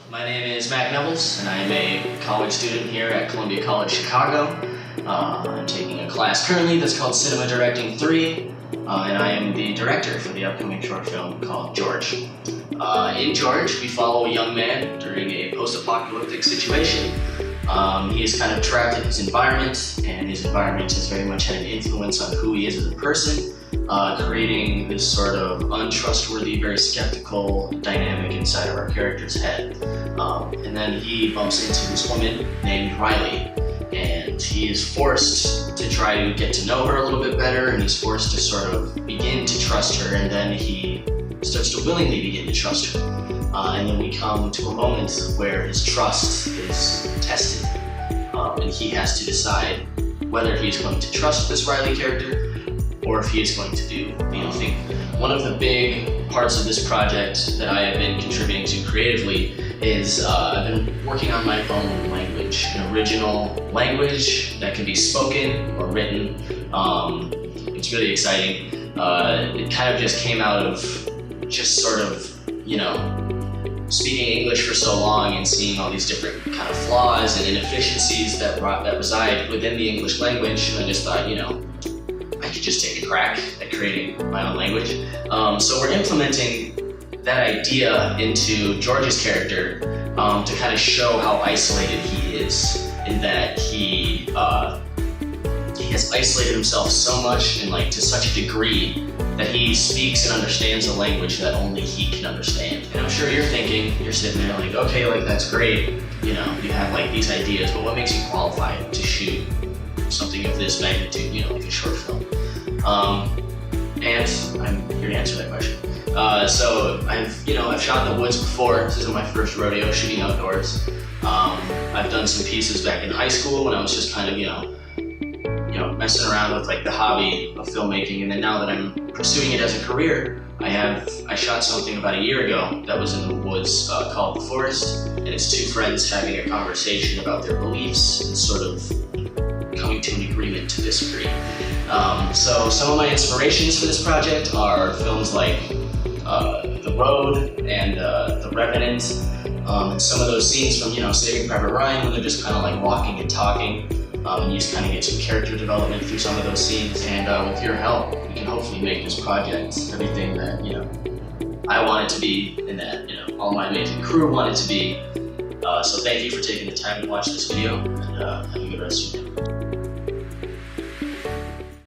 My name is Mac Nevels, and I am a college student here at Columbia College Chicago. I'm taking a class currently that's called Cinema Directing 3, and I am the director for the upcoming short film called George. In George, we follow a young man during a post-apocalyptic situation. He is kind of trapped in his environment, and his environment has very much had an influence on who he is as a person, creating this sort of untrustworthy, very skeptical dynamic inside of our character's head. And then he bumps into this woman named Riley, and he is forced to try to get to know her a little bit better, and he's forced to sort of begin to trust her, and then he starts to willingly begin to trust her. And then we come to a moment where his trust is tested, and he has to decide whether he's going to trust this Riley character or if he is going to do the thing. One of the big parts of this project that I have been contributing to creatively is I've been working on my own language, an original language that can be spoken or written. It's really exciting. It kind of just came out of just sort of, speaking English for so long and seeing all these different kind of flaws and inefficiencies that reside within the English language. And I just thought, I could just take a crack at creating my own language. So we're implementing that idea into George's character to kind of show how isolated he is, in that he has isolated himself so much and to such a degree that he speaks and understands a language that only he can understand. And I'm sure you're thinking, you're sitting there okay, that's great, you have these ideas, but what makes you qualified to shoot something of this magnitude, like a short film? And I'm here to answer that question. So I've shot in the woods before. This isn't my first rodeo shooting outdoors. I've done some pieces back in high school when I was just kind of, messing around with the hobby of filmmaking. And then now that I'm pursuing it as a career, I shot something about a year ago that was in the woods called The Forest, and it's two friends having a conversation about their beliefs and sort of coming to an agreement to disagree. So some of my inspirations for this project are films like The Road and The Revenant, and some of those scenes from Saving Private Ryan, when they're just kind of walking and talking, and you just kind of get some character development through some of those scenes. And with your help, we can hopefully make this project everything that I want it to be, and that all my amazing crew want it to be. So thank you for taking the time to watch this video, and have a good rest of your day.